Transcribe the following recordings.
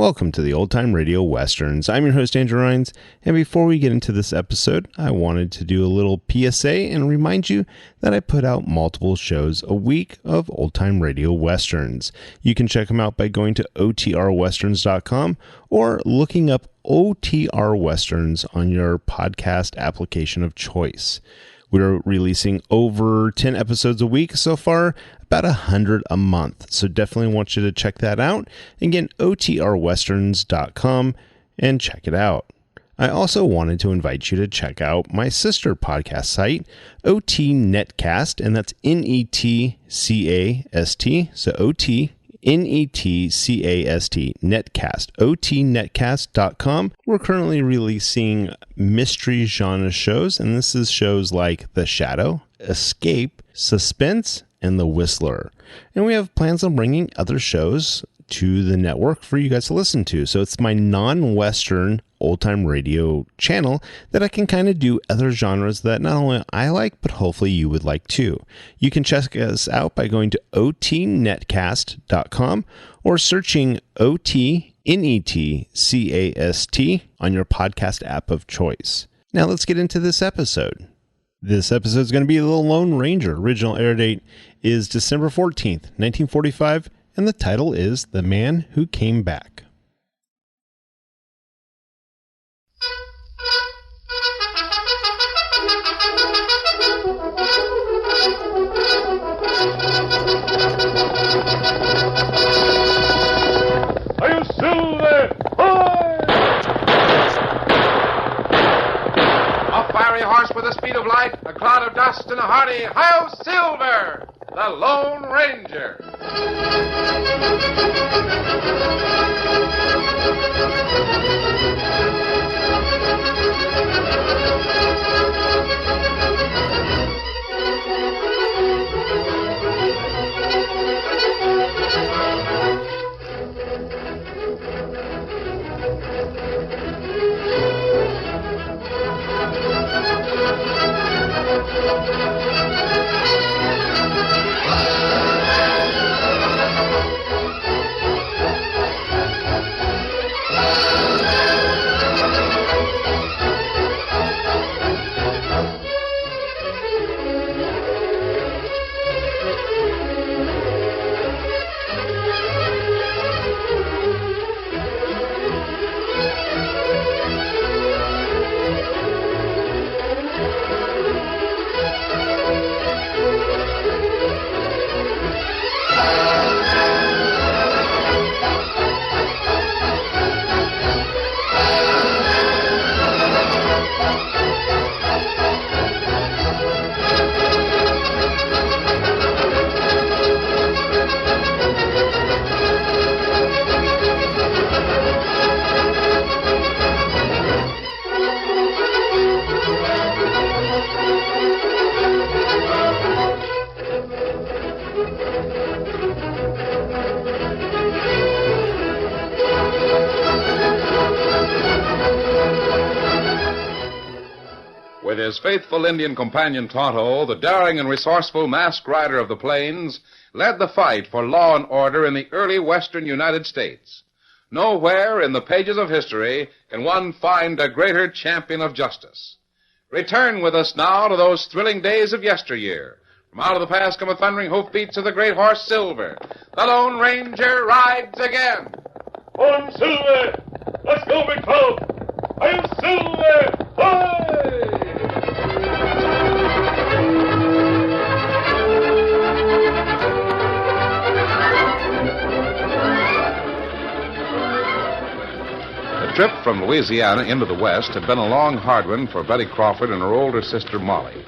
Welcome to the Old Time Radio Westerns. I'm your host, Andrew Rhynes, and before we get into this episode, I wanted to do a little PSA and remind you that I put out multiple shows a week of Old Time Radio Westerns. You can check them out by going to otrwesterns.com or looking up OTR Westerns on your podcast application of choice. We're releasing over 10 episodes a week so far, about 100 a month. So definitely want you to check that out. Again, otrwesterns.com and check it out. I also wanted to invite you to check out my sister podcast site, OT Netcast, and that's Netcast. So OT Netcast, Netcast, otnetcast.com. We're currently releasing mystery genre shows, and this is shows like The Shadow, Escape, Suspense, and The Whistler. And we have plans on bringing other shows to the network for you guys to listen to. So it's my non-Western old-time radio channel that I can kind of do other genres that not only I like, but hopefully you would like too. You can check us out by going to otnetcast.com or searching OTNETCAST on your podcast app of choice. Now let's get into this episode. This episode is going to be The Lone Ranger. Original air date is December 14th, 1945, and the title is The Man Who Came Back. Are you still there? A fiery horse with the speed of light, a cloud of dust, and a hearty Hi-Yo Silver, the Lone Ranger. With his faithful Indian companion Tonto, the daring and resourceful masked rider of the plains led the fight for law and order in the early western United States. Nowhere in the pages of history can one find a greater champion of justice. Return with us now to those thrilling days of yesteryear. From out of the past come the thundering hoofbeats of the great horse Silver. The Lone Ranger rides again. On Silver! Let's go, big fellow! I'm Silver! Hi! The trip from Louisiana into the West had been a long, hard one for Betty Crawford and her older sister, Molly.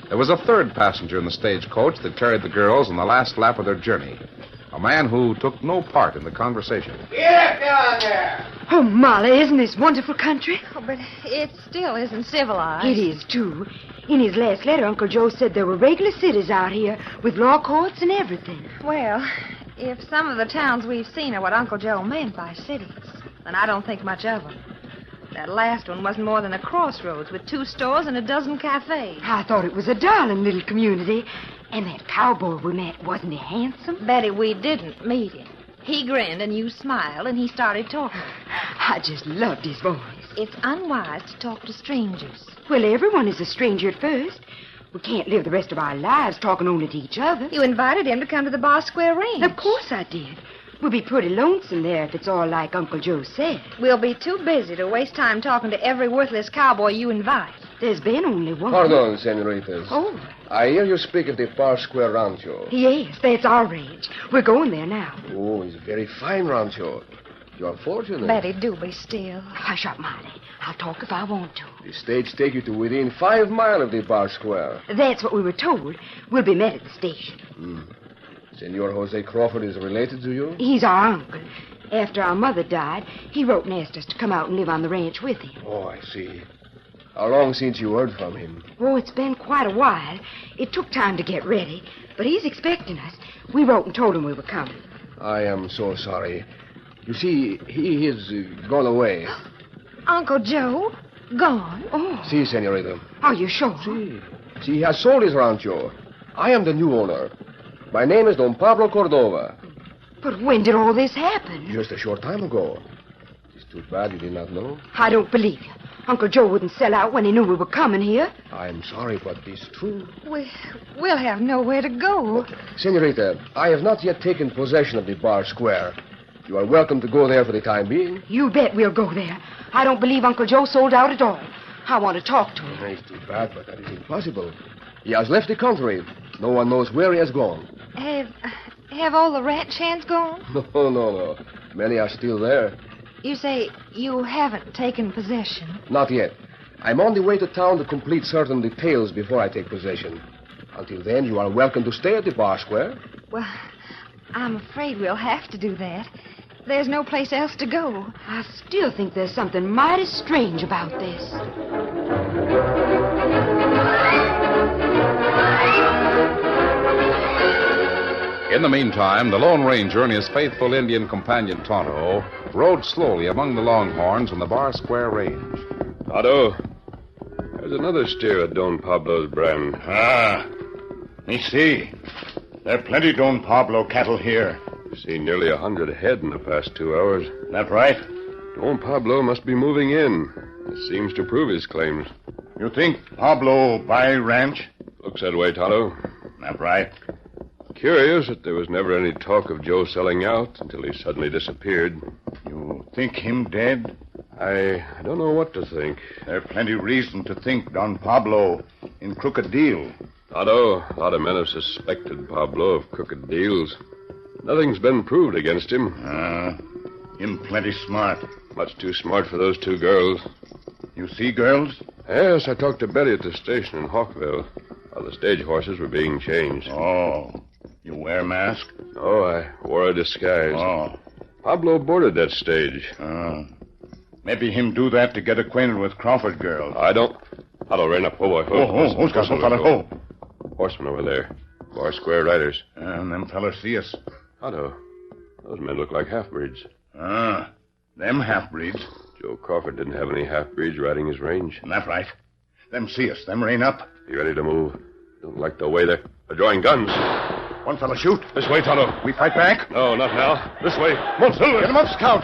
There was a third passenger in the stagecoach that carried the girls on the last lap of their journey, a man who took no part in the conversation. Get down there! Oh, Molly, isn't this wonderful country? Oh, but it still isn't civilized. It is, too. In his last letter, Uncle Joe said there were regular cities out here with law courts and everything. Well, if some of the towns we've seen are what Uncle Joe meant by cities, then I don't think much of them. That last one wasn't more than a crossroads with 2 stores and a dozen cafes. I thought it was a darling little community. And that cowboy we met, wasn't he handsome? Betty, we didn't meet him. He grinned and you smiled and he started talking. I just loved his voice. It's unwise to talk to strangers. Well, everyone is a stranger at first. We can't live the rest of our lives talking only to each other. You invited him to come to the Bar Square Range. Of course I did. We'll be pretty lonesome there if it's all like Uncle Joe said. We'll be too busy to waste time talking to every worthless cowboy you invite. There's been only one. Pardon, senoritas. Oh, I hear you speak of the Bar Square Rancho. yes, that's our range. We're going there now. Oh, it's a very fine rancho. You're fortunate. Betty, do be still. Hush up, Molly. I'll talk if I want to. The stage take you to within 5 miles of the Bar Square. That's what we were told. We'll be met at the station. Senor Jose Crawford is related to you? He's our uncle. After our mother died, he wrote and asked us to come out and live on the ranch with him. Oh, I see. How long since you heard from him? Oh, it's been quite a while. It took time to get ready, but he's expecting us. We wrote and told him we were coming. I am so sorry. You see, he is gone away. Uncle Joe? Gone? Oh, Si, senorita. are you sure? Si, he has sold his rancho. I am the new owner. My name is Don Pablo Cordova. But when did all this happen? Just a short time ago. It's too bad you did not know. I don't believe you. Uncle Joe wouldn't sell out when he knew we were coming here. I'm sorry, but it's true. We'll have nowhere to go. Senorita, I have not yet taken possession of the Bar Square. You are welcome to go there for the time being. You bet we'll go there. I don't believe Uncle Joe sold out at all. I want to talk to him. It's too bad, but that is impossible. He has left the country. No one knows where he has gone. Have all the ranch hands gone? No. Many are still there. You say you haven't taken possession. Not yet. I'm on the way to town to complete certain details before I take possession. Until then, you are welcome to stay at the Bar Square. Well, I'm afraid we'll have to do that. There's no place else to go. I still think there's something mighty strange about this. In the meantime, the Lone Ranger and his faithful Indian companion Tonto rode slowly among the longhorns on the Bar Square Range. Tonto, there's another steer at Don Pablo's brand. Me see. There are plenty Don Pablo cattle here. Seen nearly 100 head in the past 2 hours. That right? Don Pablo must be moving in. It seems to prove his claims. You think Pablo buy ranch? Looks that way, Tonto. That right? Curious that there was never any talk of Joe selling out until he suddenly disappeared. You think him dead? I don't know what to think. There's plenty reason to think Don Pablo in crooked deal. Tonto, a lot of men have suspected Pablo of crooked deals. Nothing's been proved against him. Him plenty smart. Much too smart for those 2 girls. You see girls? Yes, I talked to Betty at the station in Hawkville while the stage horses were being changed. Oh. You wear mask? Oh, I wore a disguise. Oh. Pablo boarded that stage. Maybe him do that to get acquainted with Crawford girls. I don't... Hello, rein up. Oh, boy. Who's got some fella? Oh. Horsemen over there. Bar Square riders. And them fellas see us. Otto, those men look like half-breeds. Them half-breeds. Joe Crawford didn't have any half-breeds riding his range. That right. Them see us. Them rein up. You ready to move? Don't like the way they're drawing guns. One fella shoot. This way, Tonto. We fight back? No, not now. This way. Come on, Silver. Get him up, Scout.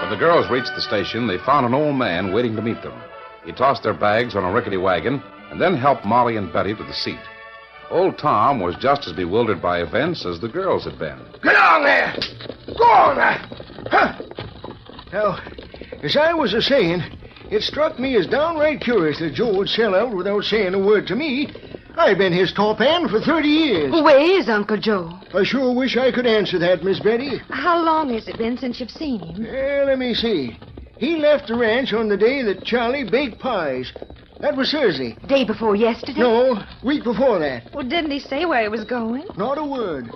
When the girls reached the station, they found an old man waiting to meet them. He tossed their bags on a rickety wagon and then helped Molly and Betty to the seat. Old Tom was just as bewildered by events as the girls had been. Get on there! Go on there! Huh. Now, as I was a-saying, it struck me as downright curious that Joe would sell out without saying a word to me. I've been his top hand for 30 years. Where is Uncle Joe? I sure wish I could answer that, Miss Betty. How long has it been since you've seen him? Let me see. He left the ranch on the day that Charlie baked pies. That was Thursday. Day before yesterday? No, week before that. Well, didn't he say where he was going? Not a word.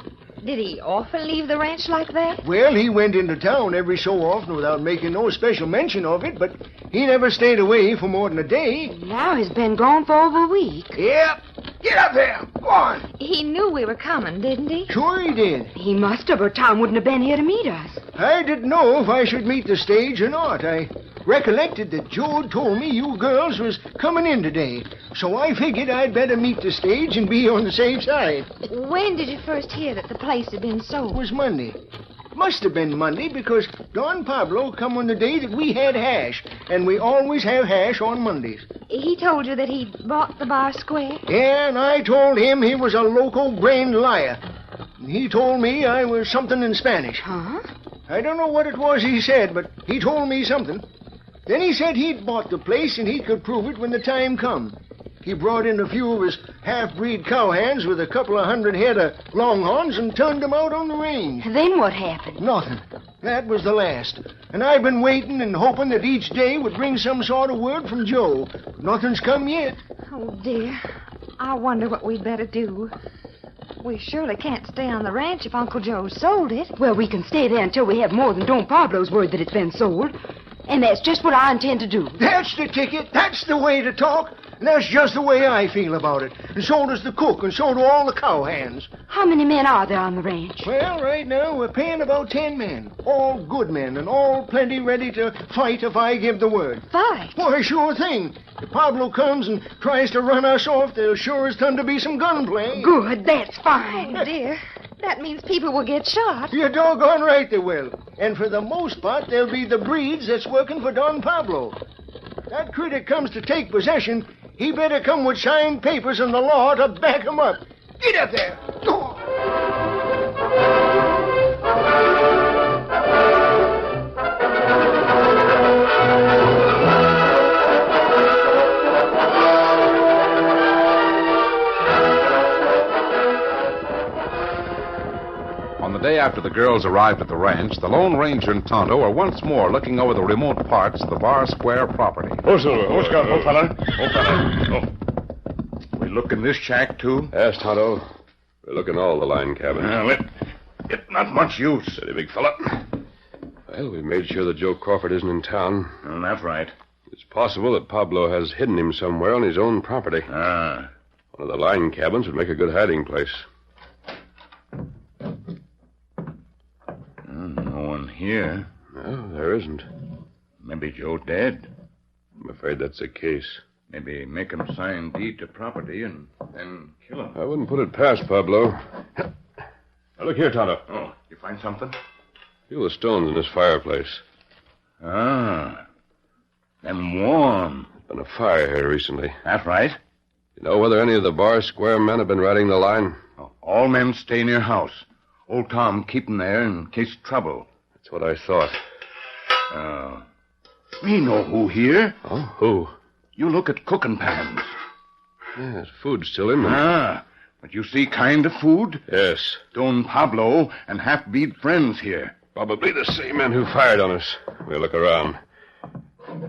Did he often leave the ranch like that? Well, he went into town every so often without making no special mention of it, but he never stayed away for more than a day. Now he's been gone for over a week. Yep. Get up there. Go on. He knew we were coming, didn't he? Sure he did. He must have, or Tom wouldn't have been here to meet us. I didn't know if I should meet the stage or not. I recollected that Joe told me you girls was coming in today. So I figured I'd better meet the stage and be on the safe side. When did you first hear that the place had been It sold? was Monday. Must have been Monday because Don Pablo come on the day that we had hash, and we always have hash on Mondays. He told you that he'd bought the bar square? Yeah, and I told him he was a loco-brained liar. And he told me I was something in Spanish. Huh? I don't know what it was he said, but he told me something. Then he said he'd bought the place and he could prove it when the time come. He brought in a few of his half-breed cowhands with a couple of 100 head of longhorns and turned them out on the range. Then what happened? Nothing. That was the last. And I've been waiting and hoping that each day would bring some sort of word from Joe. Nothing's come yet. Oh, dear. I wonder what we'd better do. We surely can't stay on the ranch if Uncle Joe sold it. Well, we can stay there until we have more than Don Pablo's word that it's been sold. And that's just what I intend to do. That's the ticket. That's the way to talk. And that's just the way I feel about it. And so does the cook, and so do all the cowhands. How many men are there on the ranch? Well, right now we're paying about 10 men. All good men, and all plenty ready to fight if I give the word. Fight? Why, sure thing. If Pablo comes and tries to run us off, there'll sure as ton to be some gunplay. Good, that's fine. Oh, dear. That means people will get shot. You're doggone right they will. And for the most part, they'll be the breeds that's working for Don Pablo. That critic comes to take possession, he better come with signed papers and the law to back him up. Get up there. Go on. On the day after the girls arrived at the ranch, the Lone Ranger and Tonto are once more looking over the remote parts of the Bar Square property. Oh, Silver. Oh, Scout. Oh, fella. Oh, fella. Oh. We look in this shack, too? Yes, Tonto. We're looking all the line cabins. Well, it not much use. Steady, big fella. Well, we made sure that Joe Crawford isn't in town. That's right. It's possible that Pablo has hidden him somewhere on his own property. Ah. One of the line cabins would make a good hiding place. No one here. No, there isn't. Maybe Joe dead. I'm afraid that's the case. Maybe make him sign deed to property and then kill him. I wouldn't put it past Pablo. Now, look here, Tonto. Oh, you find something? Feel the stones in this fireplace. Ah. Them warm. There's been a fire here recently. That's right. You know whether any of the Bar Square men have been riding the line? Oh, all men stay near house. Old Tom keep 'em there in case trouble. That's what I thought. We know who here. Oh, who? You look at cooking pans. Yes, food's still in them. Ah, but you see kind of food? Yes. Don Pablo and half-breed friends here. Probably the same men who fired on us. We'll look around.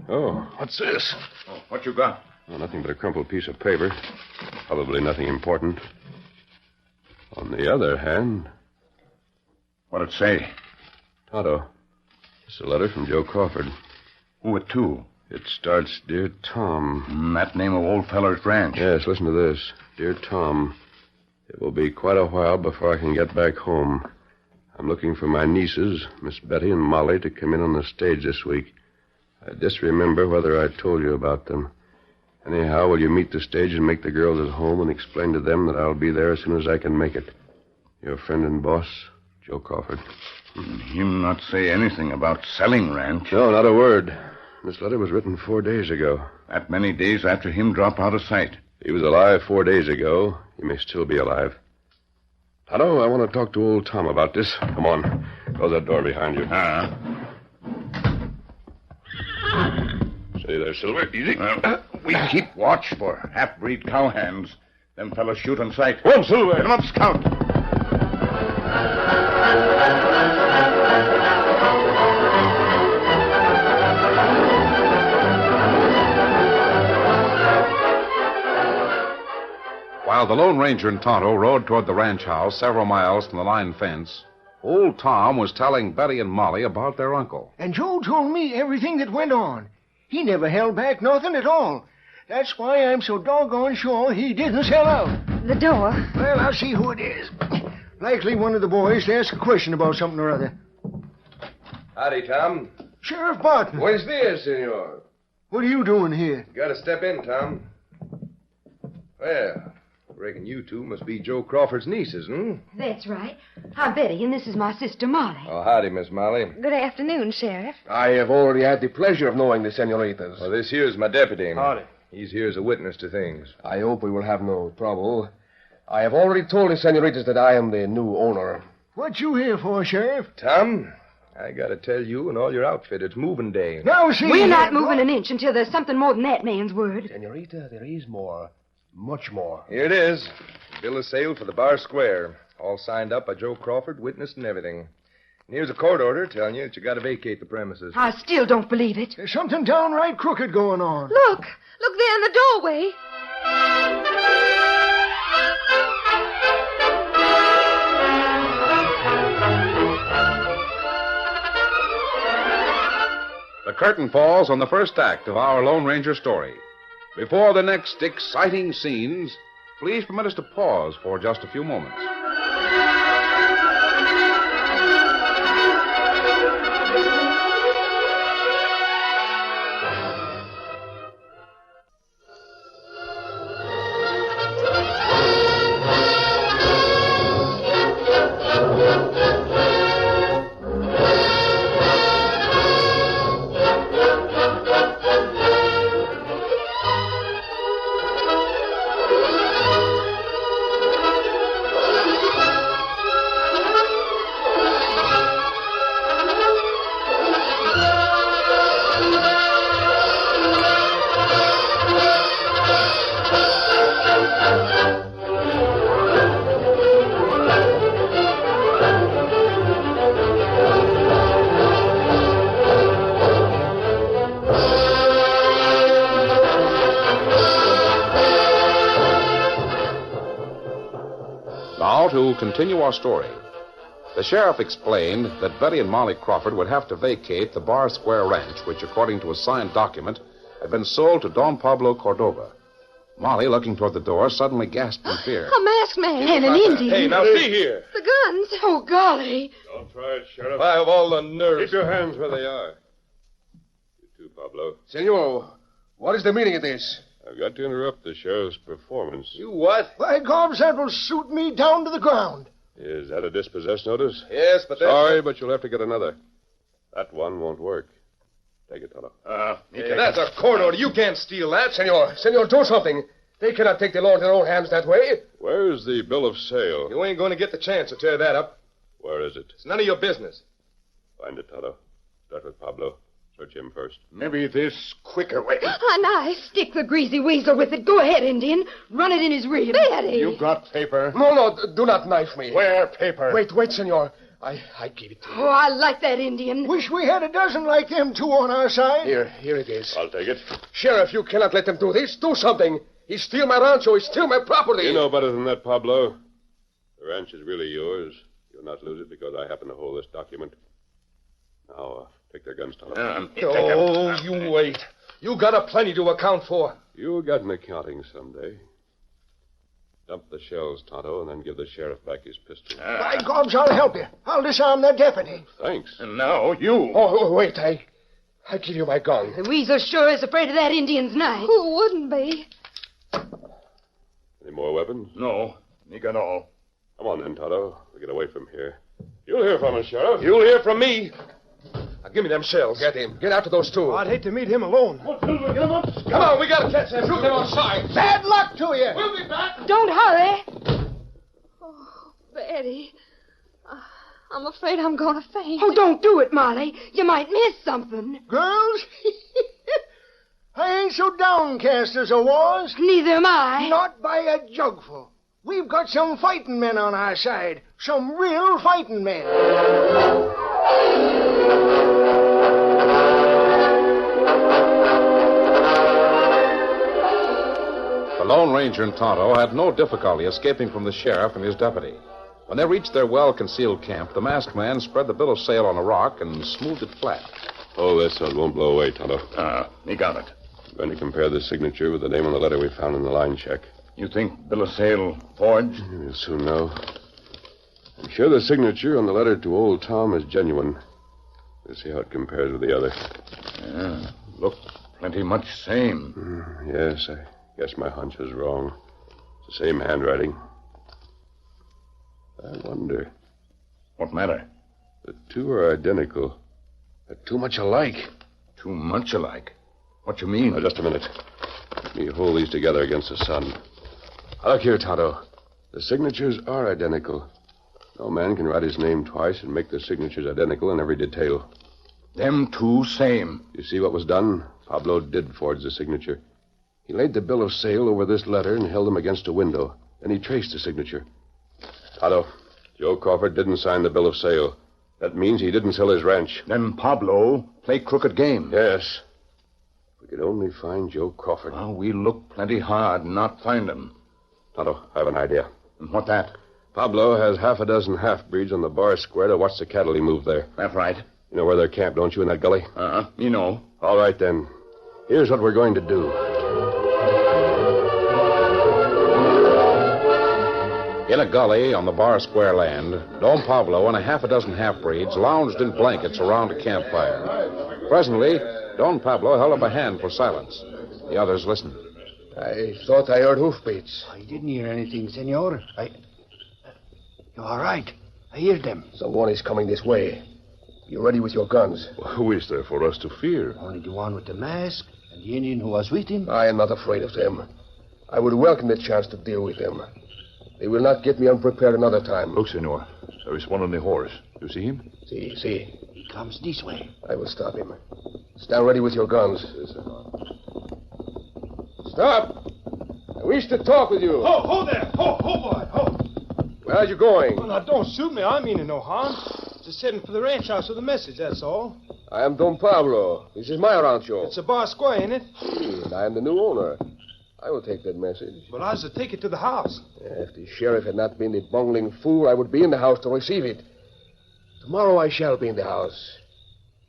Oh, what's this? Oh, what you got? Oh, nothing but a crumpled piece of paper. Probably nothing important. On the other hand... What'd it say? Tonto, it's a letter from Joe Crawford. Who it to? It starts, Dear Tom. That name of old feller's ranch. Yes, listen to this. Dear Tom, it will be quite a while before I can get back home. I'm looking for my nieces, Miss Betty and Molly, to come in on the stage this week. I disremember whether I told you about them. Anyhow, will you meet the stage and make the girls at home and explain to them that I'll be there as soon as I can make it? Your friend and boss, Joe Crawford. Him not say anything about selling ranch. No, not a word. This letter was written 4 days ago. That many days after him drop out of sight. He was alive 4 days ago. He may still be alive. Tonto, I want to talk to old Tom about this. Come on. Close that door behind you. Steady there, Silver. Easy. We keep watch for half-breed cowhands. Them fellows shoot on sight. Come, Silver. Get 'em up, Scout. While the Lone Ranger and Tonto rode toward the ranch house several miles from the line fence, old Tom was telling Betty and Molly about their uncle. And Joe told me everything that went on. He never held back nothing at all. That's why I'm so doggone sure he didn't sell out. The door. Well, I'll see who it is. Likely one of the boys to ask a question about something or other. Howdy, Tom. Sheriff Barton. Buenos dias, senor. What are you doing here? Gotta step in, Tom. Well, reckon you two must be Joe Crawford's nieces, hmm? That's right. I'm Betty, and this is my sister Molly. Oh, howdy, Miss Molly. Good afternoon, Sheriff. I have already had the pleasure of knowing the senoritas. Well, this here's my deputy. Howdy. He's here as a witness to things. I hope we will have no trouble. I have already told the senoritas that I am the new owner. What you here for, Sheriff? Tom, I gotta tell you and all your outfit, it's moving day. Now, see... We're not moving an inch until there's something more than that man's word. Senorita, there is more. Much more. Here it is. Bill of sale for the Bar Square. All signed up by Joe Crawford, witness and everything. And here's a court order telling you that you gotta vacate the premises. I still don't believe it. There's something downright crooked going on. Look there in the doorway. The curtain falls on the first act of our Lone Ranger story. Before the next exciting scenes, please permit us to pause for just a few moments. Now, to continue our story. The sheriff explained that Betty and Molly Crawford would have to vacate the Bar Square Ranch, which, according to a signed document, had been sold to Don Pablo Cordova. Molly, looking toward the door, suddenly gasped in fear. A masked man. And an Indian. Hey, now see here. The guns. Oh, golly. Don't try it, Sheriff. I have all the nerves. Keep your hands where they are. You too, Pablo. Senor, what is the meaning of this? I've got to interrupt the sheriff's performance. You what? By gobs, that will suit me down to the ground. Is that a dispossess notice? Yes, but that's... Sorry, but you'll have to get another. That one won't work. Take it, Tonto. That's a court order. You can't steal that. Senor, do something. They cannot take the law into their own hands that way. Where's the bill of sale? You ain't going to get the chance to tear that up. Where is it? It's none of your business. Find it, Tonto. Start with Pablo. Search him first. Maybe this quicker way. A knife. Stick the greasy weasel with it. Go ahead, Indian. Run it in his rib. Betty. You got paper? No, do not knife me. Where paper? Wait, senor. I give it to you. Oh, I like that Indian. Wish we had a dozen like them two on our side. Here it is. I'll take it. Sheriff, you cannot let them do this. Do something. He steal my rancho. He steal my property. You know better than that, Pablo. The ranch is really yours. You'll not lose it because I happen to hold this document. Now, take their guns, Tonto. Oh, you wait. You got a plenty to account for. You'll get an accounting someday. Dump the shells, Tonto, and then give the sheriff back his pistol. By gobs, I'll help you. I'll disarm that deputy. Thanks. And now you. Oh, wait. I give you my gun. The weasel sure is afraid of that Indian's knife. Who wouldn't be? Any more weapons? No, me got all. Come on then, Tonto. We'll get away from here. You'll hear from us, Sheriff. You'll hear from me. Now, give me them shells. Get him. Get after those two. I'd hate to meet him alone. Come on, we gotta catch them. Shoot them outside. Bad luck to you. We'll be back. Don't hurry. Oh, Betty. I'm afraid I'm going to faint. Oh, don't do it, Molly. You might miss something. Girls, I ain't so downcast as I was. Neither am I. Not by a jugful. We've got some fighting men on our side. Some real fighting men. The Lone Ranger and Tonto had no difficulty escaping from the sheriff and his deputy. When they reached their well-concealed camp, the masked man spread the bill of sale on a rock and smoothed it flat. Oh, this so it won't blow away, Tonto. Me got it. I'm going to compare the signature with the name on the letter we found in the line check. You think bill of sale forged? We'll soon know. I'm sure the signature on the letter to old Tom is genuine. Let's see how it compares with the other. Yeah, look plenty much same. Yes, I guess my hunch was wrong. It's the same handwriting. I wonder. What matter? The two are identical. They're too much alike. Too much alike? What you mean? Now, just a minute. Let me hold these together against the sun. Look here, Tonto. The signatures are identical. No man can write his name twice and make the signatures identical in every detail. Them two same. You see what was done? Pablo did forge the signature. He laid the bill of sale over this letter and held them against a window. Then he traced the signature. Tonto, Joe Crawford didn't sign the bill of sale. That means he didn't sell his ranch. Then Pablo played crooked game. Yes. If we could only find Joe Crawford. Well, we look plenty hard and not find him. Tonto, I have an idea. And what that? Pablo has half a dozen half-breeds on the bar square to watch the cattle he moved there. That's right. You know where they're camped, don't you, in that gully? You know. All right, then. Here's what we're going to do. In a gully on the bar square land, Don Pablo and a half a dozen half-breeds lounged in blankets around a campfire. Presently, Don Pablo held up a hand for silence. The others listened. I thought I heard hoofbeats. I didn't hear anything, senor. You're all right. I hear them. Someone is coming this way. Be ready with your guns. Who is there for us to fear? Only the one with the mask and the Indian who was with him. I am not afraid of them. I would welcome the chance to deal with them. They will not get me unprepared another time. Look, senor. There is one on the horse. You see him? See. He comes this way. I will stop him. Stand ready with your guns. Stop! I wish to talk with you. Ho there! Ho, boy, ho! Where are you going? Well, now, don't shoot me. I mean no harm. Just heading for the ranch house with a message, that's all. I am Don Pablo. This is my rancho. It's a bar square, ain't it? And I am the new owner. I will take that message. But I was to take it to the house. If the sheriff had not been the bungling fool, I would be in the house to receive it. Tomorrow I shall be in the house.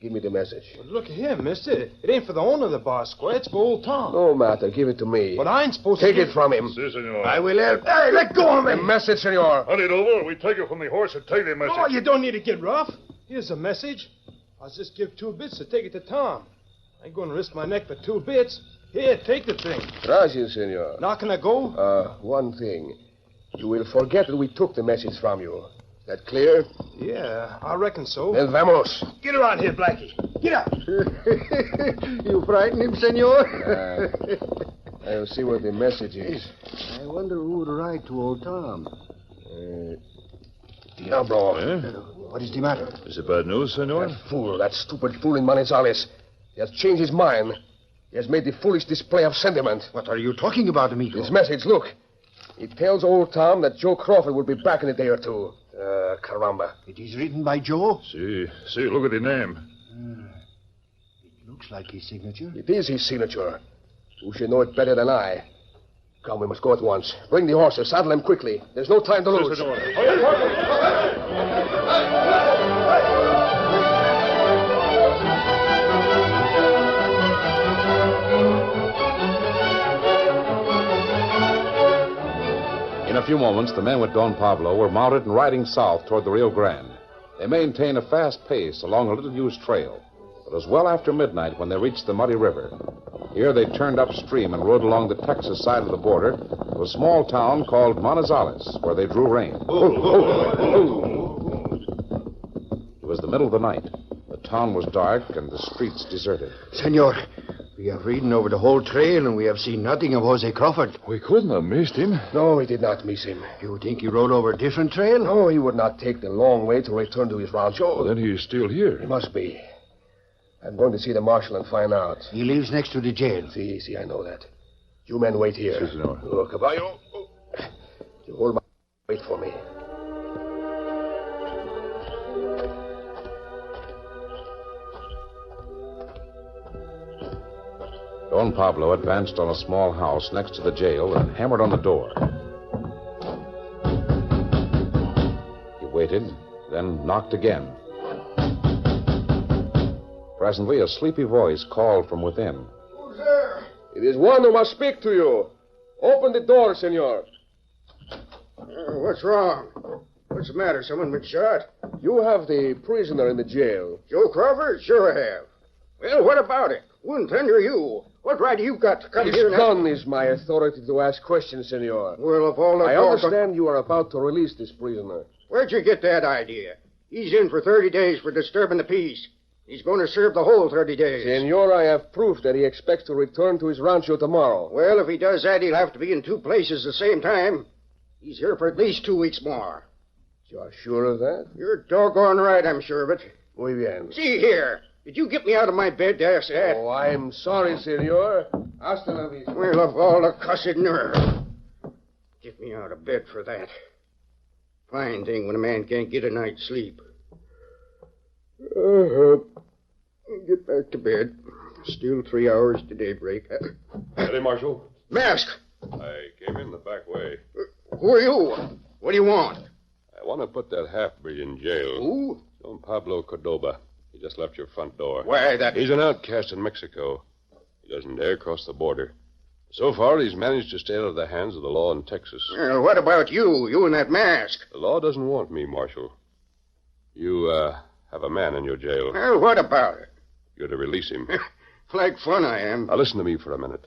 Give me the message. But look at him, mister. It ain't for the owner of the bar square. It's for old Tom. No matter. Give it to me. But I ain't supposed Take to... it from him. Si, senor. I will help. Hey, let go of me. The message, senor. Hand it over. We take it from the horse and take the message. Oh, you don't need to get rough. Here's a message. I'll just give 2 bits to take it to Tom. I ain't going to risk my neck for 2 bits. Here, take the thing. Gracias, senor. Now can I go? One thing. You will forget that we took the message from you. Is that clear? Yeah, I reckon so. Then vamos. Get around here, Blackie. Get up. You frighten him, senor? I'll see what the message is. I wonder who would write to old Tom. Diablo. What is the matter? Is it bad news, senor? That stupid fool in Manizales. He has changed his mind. He has made the foolish display of sentiment. What are you talking about, amigo? This message, look. It tells old Tom that Joe Crawford will be back in a day or two. Caramba. It is written by Joe? See, look at the name. It looks like his signature. It is his signature. Who should know it better than I? Come, we must go at once. Bring the horses. Saddle them quickly. There's no time to lose. In a few moments, the men with Don Pablo were mounted and riding south toward the Rio Grande. They maintained a fast pace along a little-used trail. But it was well after midnight when they reached the muddy river. Here they turned upstream and rode along the Texas side of the border to a small town called Manizales, where they drew rein. It was the middle of the night. The town was dark and the streets deserted. Senor, we have ridden over the whole trail and we have seen nothing of Jose Crawford. We couldn't have missed him. No, we did not miss him. You think he rode over a different trail? No, he would not take the long way to return to his rancho. Well, then he is still here. He must be. I'm going to see the marshal and find out. He lives next to the jail. See, I know that. You men wait here. Si, senor. Oh, caballo. You hold my... Wait for me. Don Pablo advanced on a small house next to the jail and hammered on the door. He waited, then knocked again. Presently, a sleepy voice called from within. Who's there? It is one who must speak to you. Open the door, senor. What's wrong? What's the matter? Someone been shot? You have the prisoner in the jail. Joe Crawford? Sure I have. Well, what about it? Who in thunder are you? What right have you got to come This here and... gun is my authority to ask questions, senor. Well, of all the... I understand you are about to release this prisoner. Where'd you get that idea? He's in for 30 days for disturbing the peace. He's going to serve the whole 30 days. Senor, I have proof that he expects to return to his rancho tomorrow. Well, if he does that, he'll have to be in 2 places at the same time. He's here for at least 2 weeks more. You're sure of that? You're doggone right, I'm sure of it. Muy bien. See here. Did you get me out of my bed to ask that? Oh, I'm sorry, senor. Hasta la vista. Well, of all the cussed nerve. Get me out of bed for that. Fine thing when a man can't get a night's sleep. Get back to bed. Still 3 hours to daybreak. Ready, Marshal? Mask! I came in the back way. Who are you? What do you want? I want to put that half-breed in jail. Who? Don Pablo Cordoba. He just left your front door. Why, that... He's an outcast in Mexico. He doesn't dare cross the border. So far, he's managed to stay out of the hands of the law in Texas. Well, what about you? You and that mask? The law doesn't want me, Marshal. You, have a man in your jail. Well, what about it? You're to release him. Like fun I am. Now, listen to me for a minute.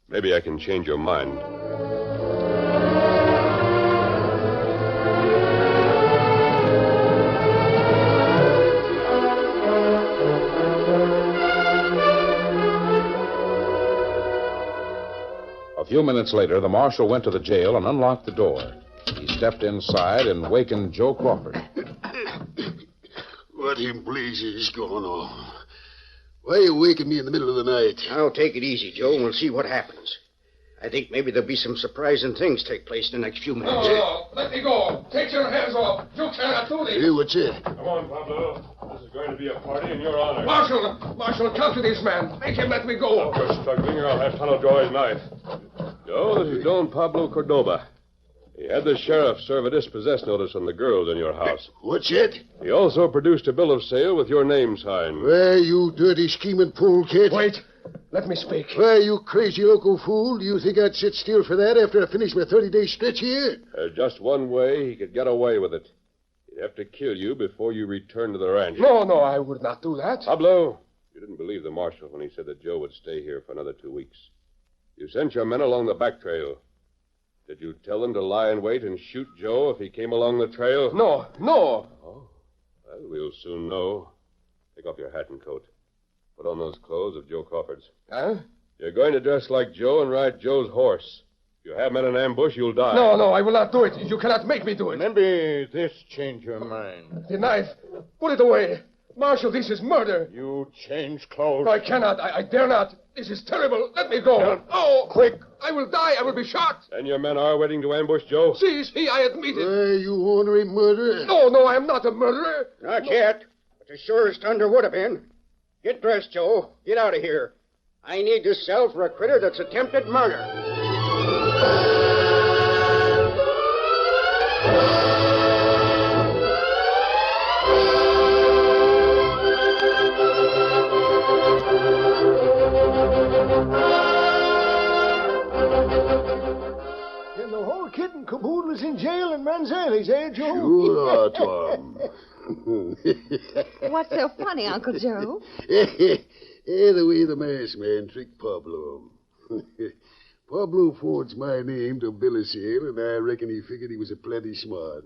Maybe I can change your mind. A few minutes later, the marshal went to the jail and unlocked the door. He stepped inside and wakened Joe Crawford. What in blazes is going on? Why are you waking me in the middle of the night? Now, take it easy, Joe, and we'll see what happens. I think maybe there'll be some surprising things take place in the next few minutes. No, let me go. Take your hands off. You cannot do this. Hey, what's it? Come on, Pablo. This is going to be a party in your honor. Marshal, talk to this man. Make him let me go. If you're struggling, or I'll have Tonto draw his knife. Joe, this is Don Pablo Cordoba. He had the sheriff serve a dispossess notice on the girls in your house. What's it? He also produced a bill of sale with your name signed. Why, you dirty scheming polecat. Wait. Let me speak. Why, you crazy local fool. Do you think I'd sit still for that after I finish my 30-day stretch here? There's just one way he could get away with it. He'd have to kill you before you return to the ranch. No, I would not do that. Pablo, you didn't believe the marshal when he said that Joe would stay here for another 2 weeks. You sent your men along the back trail. Did you tell them to lie in wait and shoot Joe if he came along the trail? No. Oh, well, we'll soon know. Take off your hat and coat. Put on those clothes of Joe Crawford's. Huh? You're going to dress like Joe and ride Joe's horse. If you have him in an ambush, you'll die. No, I will not do it. You cannot make me do it. Maybe this change your mind. The knife. Put it away. Marshal, this is murder. You change clothes. I cannot. I dare not. This is terrible. Let me go. Oh, quick. I will die. I will be shot. And your men are waiting to ambush Joe? See, I admit it. Why, you ornery murderer. No, I am not a murderer. Not yet. But as sure as thunder would have been. Get dressed, Joe. Get out of here. I need to sell for a critter that's attempted murder. And the whole kit and caboodle is in jail in Manzales, eh, Joe? Sure, Tom. What's so funny, Uncle Joe? The way the masked man tricked Pablo. Pablo forged my name to bill of sale, and I reckon he figured he was a plenty smart.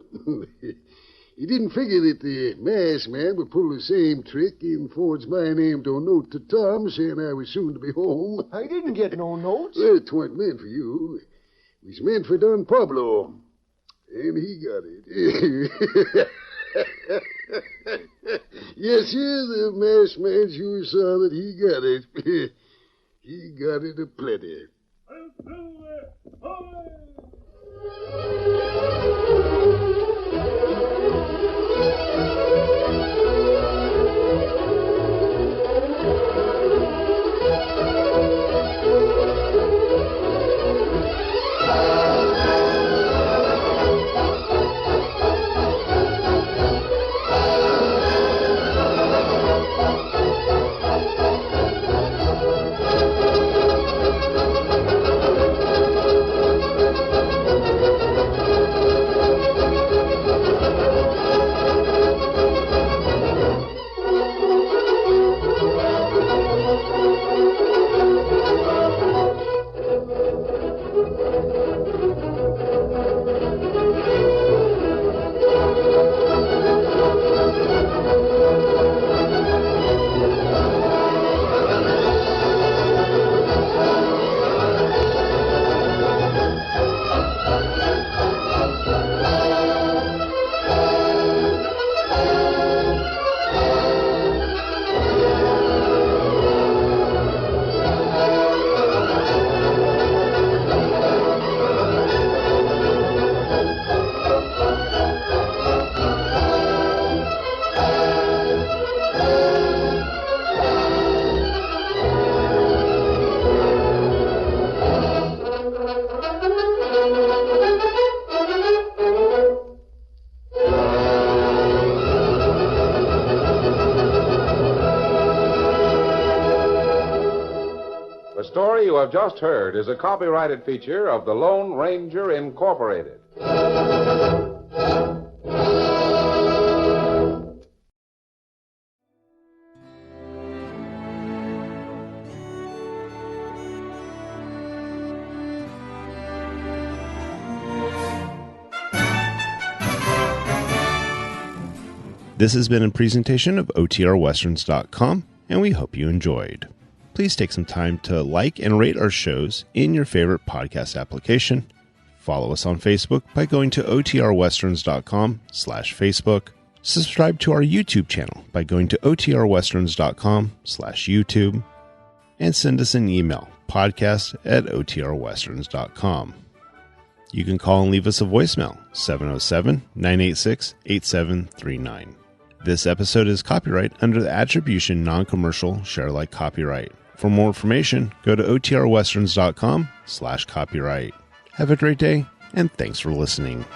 He didn't figure that the masked man would pull the same trick and forge my name to a note to Tom saying I was soon to be home. I didn't get no notes. Well, it weren't meant for you. It was meant for Don Pablo. And he got it. Yes, the masked man sure saw that he got it. He got it aplenty. story you have just heard is a copyrighted feature of the Lone Ranger Incorporated. This has been a presentation of OTRWesterns.com, and we hope you enjoyed. Please take some time to like and rate our shows in your favorite podcast application. Follow us on Facebook by going to OTRWesterns.com/Facebook. Subscribe to our YouTube channel by going to OTRWesterns.com/YouTube. And send us an email, podcast@OTRWesterns.com. You can call and leave us a voicemail, 707-986-8739. This episode is copyright under the Attribution Non-Commercial Share Alike Copyright. For more information, go to OTRWesterns.com/copyright. Have a great day, and thanks for listening.